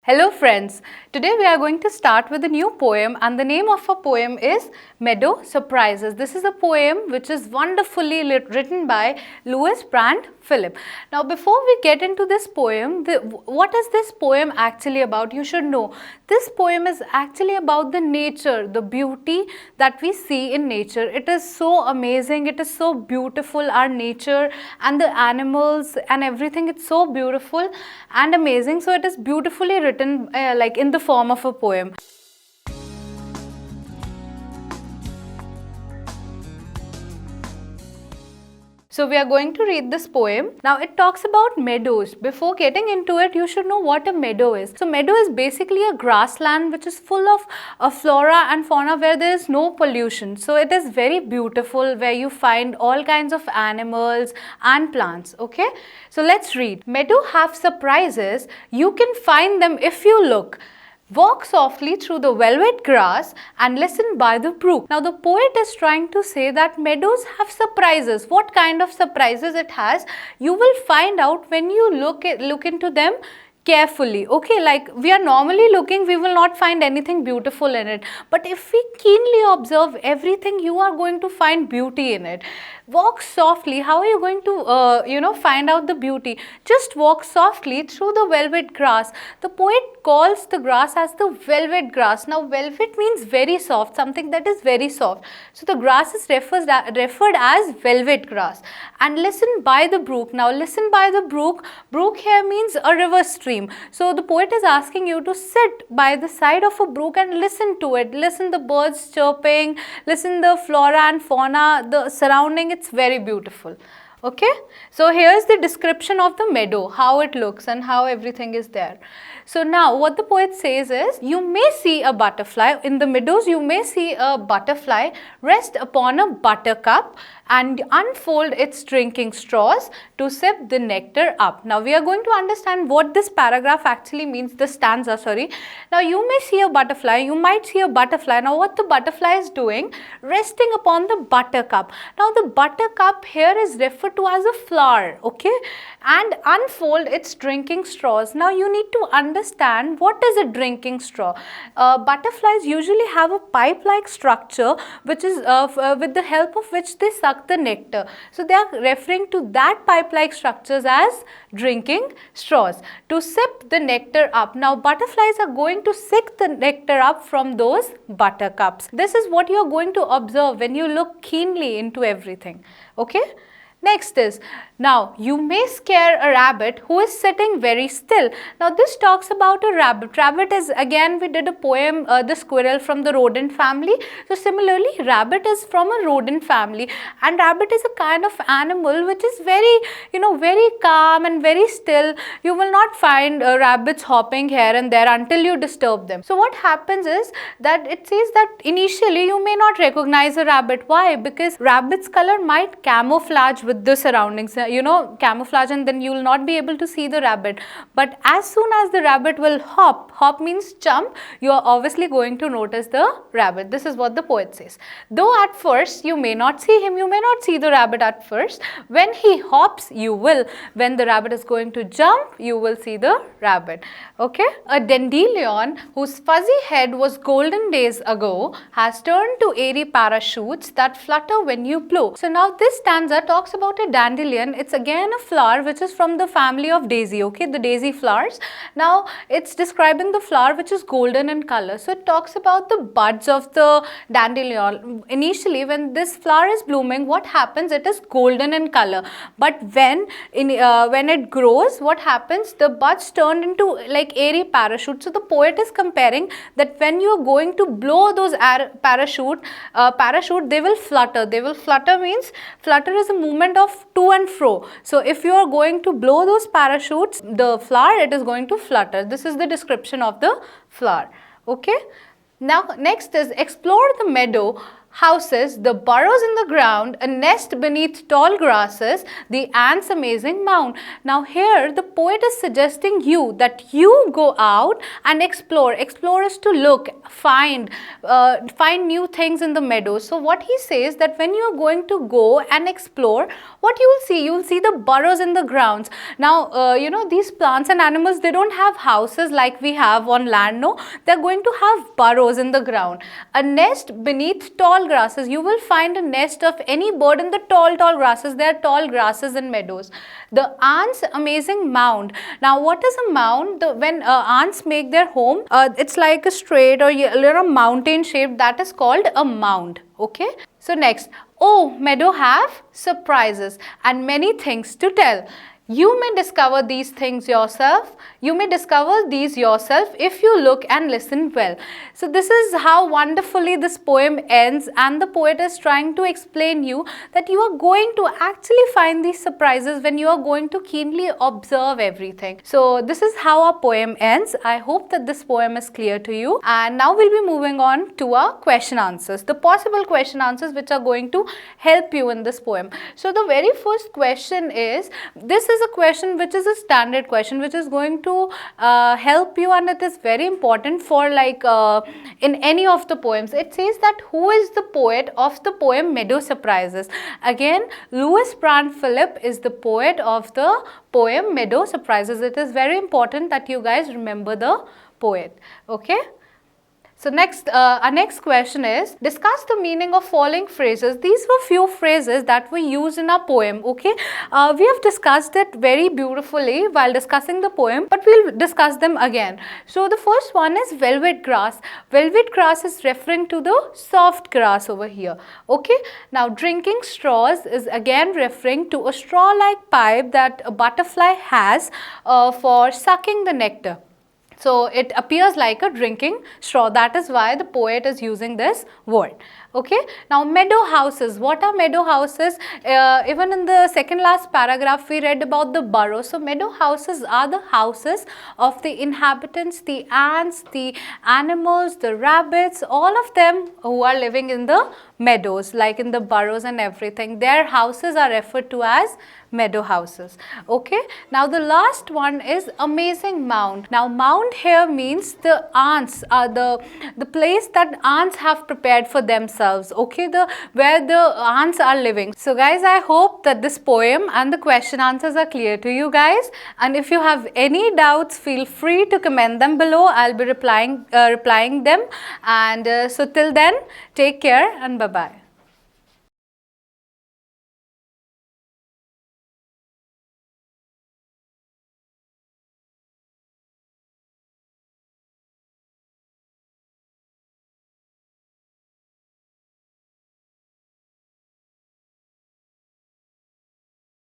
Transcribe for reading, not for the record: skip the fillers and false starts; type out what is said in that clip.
Hello friends, today we are going to start with a new poem and the name of our poem is Meadows Surprises. This is a poem which is wonderfully written by Lois, Brandt, Philip. Now before we get into this poem, what is this poem actually about? You should know. This poem is actually about the nature, the beauty that we see in nature. It is so amazing, it is so beautiful, our nature and the animals and everything. It's so beautiful and amazing. So it is beautifully written like in the form of a poem. So we are going to read this poem. Now it talks about meadows. Before getting into it, you should know what a meadow is. So meadow is basically a grassland which is full of flora and fauna where there is no pollution. So it is very beautiful, where you find all kinds of animals and plants. Okay, so let's read. Meadow have surprises. You can find them if you look. Walk softly through the velvet grass and listen by the brook. Now the poet is trying to say that meadows have surprises. What kind of surprises it has, you will find out when you look into them carefully. Okay, like we are normally looking, we will not find anything beautiful in it. But if we keenly observe everything, you are going to find beauty in it. Walk softly. How are you going to, find out the beauty? Just walk softly through the velvet grass. The poet calls the grass as the velvet grass. Now, velvet means very soft, something that is very soft. So, the grass is referred as velvet grass. And listen by the brook. Now, listen by the brook. Brook here means a river stream. So, the poet is asking you to sit by the side of a brook and listen to it. Listen the birds chirping, listen the flora and fauna, the surrounding. It's very beautiful. Okay, so here's the description of the meadow, how it looks and how everything is there. So now what the poet says is, you may see a butterfly in the meadows. You may see a butterfly rest upon a buttercup and unfold its drinking straws to sip the nectar up. Now we are going to understand what this paragraph actually means, the stanza, sorry. Now you may see a butterfly, you might see a butterfly. Now what the butterfly is doing, resting upon the buttercup. Now the buttercup here is referred to as a flower, okay, and unfold its drinking straws. Now you need to understand what is a drinking straw. Butterflies usually have a pipe-like structure which is with the help of which they suck the nectar. So they are referring to that pipe-like structures as drinking straws to sip the nectar up. Now butterflies are going to sip the nectar up from those buttercups. This is what you are going to observe when you look keenly into everything. Okay. Next is, now you may scare a rabbit who is sitting very still. Now this talks about a rabbit. Rabbit is, again we did a poem, the squirrel from the rodent family. So similarly rabbit is from a rodent family, and rabbit is a kind of animal which is very, very calm and very still. You will not find rabbits hopping here and there until you disturb them. So what happens is that it says that initially you may not recognize a rabbit. Why? Because rabbit's color might camouflage with the surroundings, camouflage, and then you will not be able to see the rabbit. But as soon as the rabbit will hop means jump, you are obviously going to notice the rabbit. This is what the poet says. Though at first you may not see him, you may not see the rabbit at first. When he hops, you will. When the rabbit is going to jump, you will see the rabbit. Okay. A dandelion whose fuzzy head was golden days ago has turned to airy parachutes that flutter when you blow. So now this stanza talks about a dandelion. It's again a flower which is from the family of daisy, okay, the daisy flowers. Now it's describing the flower which is golden in color. So it talks about the buds of the dandelion. Initially when this flower is blooming, what happens, it is golden in color, but when it grows, what happens, the buds turn into like airy parachute. So the poet is comparing that when you are going to blow those parachute, they will flutter. They will flutter means, flutter is a movement of to and fro. So if you are going to blow those parachutes, the flower, it is going to flutter. This is the description of the flower. Okay. Now next is, explore the meadow. houses, the burrows in the ground, a nest beneath tall grasses, the ants' amazing mound. Now here the poet is suggesting you that you go out and explore. Explore is to look, find new things in the meadows. So what he says that when you are going to go and explore, what you will see? You will see the burrows in the grounds. Now you know, these plants and animals, they don't have houses like we have on land, no. They are going to have burrows in the ground. A nest beneath tall grasses. You will find a nest of any bird in the tall grasses. There are tall grasses in meadows. The ants' amazing mound. Now what is a mound? When ants make their home, it's like a straight or a mountain shape, that is called a mound. Okay. So next, oh, meadow have surprises and many things to tell. You may discover these things yourself. You may discover these yourself if you look and listen well. So this is how wonderfully this poem ends, and the poet is trying to explain you that you are going to actually find these surprises when you are going to keenly observe everything. So this is how our poem ends. I hope that this poem is clear to you. And now we'll be moving on to our question answers, the possible question answers which are going to help you in this poem. So the very first question is, this is a question which is a standard question which is going to help you, and it is very important for like in any of the poems. It says that who is the poet of the poem Meadows Surprises? Again, Lois Brandt is the poet of the poem Meadows Surprises. It is very important that you guys remember the poet. Okay. So next, our next question is, discuss the meaning of following phrases. These were few phrases that were used in our poem. Okay, we have discussed it very beautifully while discussing the poem, but we'll discuss them again. So the first one is velvet grass. Velvet grass is referring to the soft grass over here. Okay, now drinking straws is again referring to a straw-like pipe that a butterfly has for sucking the nectar. So it appears like a drinking straw. That is why the poet is using this word. Okay. Now meadow houses. What are meadow houses? Even in the second last paragraph we read about the burrow. So meadow houses are the houses of the inhabitants, the ants, the animals, the rabbits, all of them who are living in the meadows, like in the burrows and everything. Their houses are referred to as meadow houses. Okay. Now the last one is amazing mound. Now mound here means the ants are the place that ants have prepared for themselves. Okay, where the ants are living. So guys, I hope that this poem and the question answers are clear to you guys, and if you have any doubts, feel free to comment them below. I'll be replying them, and so till then, take care and bye bye.